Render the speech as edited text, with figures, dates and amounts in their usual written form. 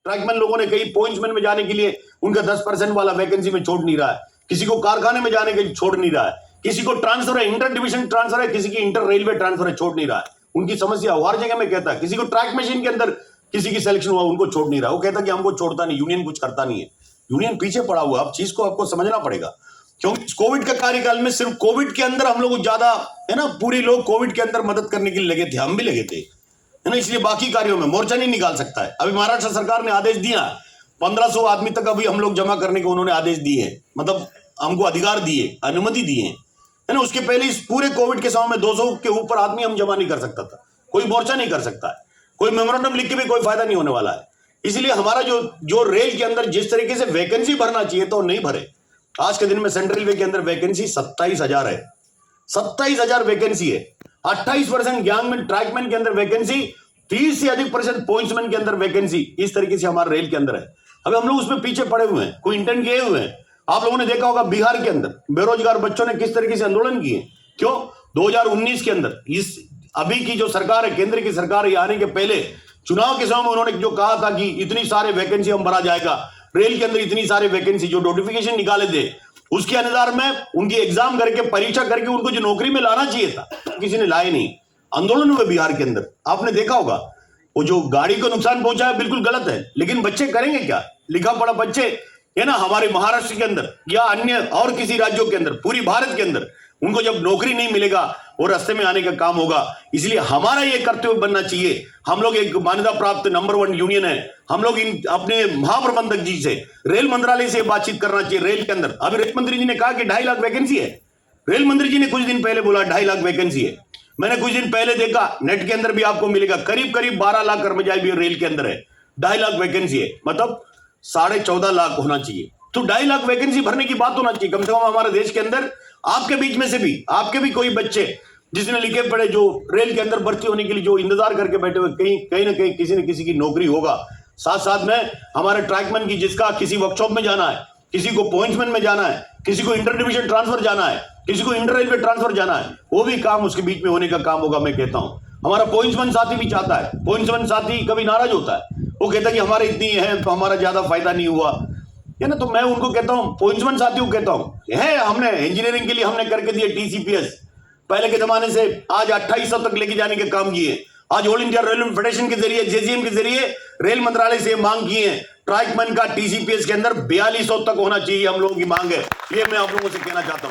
Trackman लोगों ने कई पॉइंट्समैन में जाने के लिए उनका 10% वाला वैकेंसी में छोड़ नहीं रहा है, किसी को कारखाने में जाने के लिए छोड़ नहीं रहा है, किसी को ट्रांसफर है, इंटर डिविजन ट्रांसफर है, किसी की इंटर रेलवे ट्रांसफर है, छोड़ नहीं रहा है। उनकी समस्या हर जगह में कहता है, किसी को ट्रैक मशीन के अंदर किसी की सिलेक्शन हुआ, उनको छोड़ नहीं रहा। वो कहता कि हमको छोड़ता नहीं, यूनियन कुछ करता नहीं है। यूनियन पीछे पड़ा हुआ, अब चीज को आपको समझना पड़ेगा, क्योंकि कोविड का कार्यकाल में सिर्फ कोविड के अंदर हम लोग ज्यादा है ना, पूरे लोग कोविड के अंदर मदद करने के लिए लगे थे, हम भी लगे थे है ना, इसलिए बाकी कार्यों में मोर्चा नहीं निकाल सकता है। अभी महाराष्ट्र सरकार ने आदेश दिया 1500 आदमी तक अभी हम लोग जमा करने के उन्होंने आदेश दिए हैं, मतलब हमको अधिकार दिए, अनुमति दिए है ना। उसके पहले इस पूरे कोविड के समय में 200 के ऊपर आदमी हम जमा नहीं कर सकता था, कोई मोर्चा नहीं कर सकता है, कोई मेमोरेंडम लिख के भी कोई फायदा नहीं होने वाला है। इसलिए हमारा जो रेल के अंदर जिस तरीके से वैकेंसी भरना चाहिए तो नहीं भरे। आज के दिन में सेंट्रल रेलवे के अंदर वैकेंसी 27,000 है, 27,000 वैकेंसी है। 28% गैंगमैन ट्रैकमैन के अंदर वैकेंसी, 30 से अधिक % पॉइंट्समैन के अंदर वैकेंसी, इस तरीके से हमारे रेल के अंदर है। अभी हम लोग उसमें पीछे पड़े हुए हैं, कोई इंटर्न किए हुए हैं। आप लोगों ने देखा होगा बिहार के अंदर बेरोजगार बच्चों ने किस तरीके से आंदोलन किए, क्यों 2019 के अंदर इस अभी की जो सरकार है, केंद्र की सरकार है, आने के पहले चुनाव के समय में उन्होंने जो कहा था कि इतनी सारे वैकेंसी हम भरा जाएगा, रेल के अंदर इतनी सारे वैकेंसी, जो नोटिफिकेशन निकाले थे उसके अनुसार में उनकी एग्जाम करके परीक्षा करके उनको जो नौकरी में लाना चाहिए था किसी ने लाए नहीं। आंदोलन हुए बिहार के अंदर, आपने देखा होगा। वो जो गाड़ी को नुकसान पहुंचा है बिल्कुल गलत है, लेकिन बच्चे करेंगे क्या, लिखा पढ़ा बच्चे है ना, हमारे महाराष्ट्र के अंदर या अन्य और किसी राज्यों के अंदर, पूरी भारत के अंदर उनको जब नौकरी नहीं मिलेगा वो रास्ते में आने का काम होगा। इसलिए हमारा ये कर्तव्य बनना चाहिए। हम लोग एक मान्यता प्राप्त नंबर 1 यूनियन है, हम लोग इन अपने महाप्रबंधक जी से, रेल मंत्रालय से बातचीत करना चाहिए। रेल के अंदर अभी रेल मंत्री जी ने कहा कि 2.5 लाख वैकेंसी है, रेल मंत्री जी ने कुछ दिन पहले बोला 2.5 लाख वैकेंसी है। मैंने कुछ दिन पहले देखा नेट के अंदर भी आपको मिलेगा, करीब करीब 12 लाख कर्मचारी भी रेल के अंदर है, 2.5 लाख वैकेंसी है, मतलब 14.5 लाख होना चाहिए। तो 2.5 लाख वैकेंसी भरने की बात होना चाहिए कम से कम हमारे देश के अंदर। आपके बीच में से भी, आपके भी कोई बच्चे जिसने लिखे पड़े, जो रेल के अंदर भर्ती होने के लिए जो इंतजार करके बैठे हुए, कहीं ना कहीं किसी न किसी की नौकरी होगा। साथ साथ में हमारे ट्रैकमैन की, जिसका किसी वर्कशॉप में जाना है, किसी को पॉइंट्समैन में जाना है, किसी को इंटर डिविजन ट्रांसफर जाना है, किसी को इंटर रेलवे ट्रांसफर जाना है, वो भी काम उसके बीच में होने का काम होगा। मैं कहता हूं हमारा पॉइंट्समैन साथी भी चाहता है, पॉइंट्समैन साथी कभी नाराज होता है, वो कहता है कि हमारे इतनी है तो हमारा ज्यादा फायदा नहीं हुआ है ना। तो मैं उनको कहता हूं, पॉइंट्समैन साथियों को कहता हूं, है हमने इंजीनियरिंग के लिए हमने करके दिए टीसीपीएस पहले के जमाने से आज 2800 तक लेके जाने के काम किए। आज ऑल इंडिया रेलवे फेडरेशन के जरिए, जेजीएम के जरिए रेल मंत्रालय से मांग की है, ट्रैकमैन का टीसीपीएस के अंदर 4200 तक होना चाहिए, हम लोगों की मांग है। ये मैं आप लोगों से कहना चाहता हूं।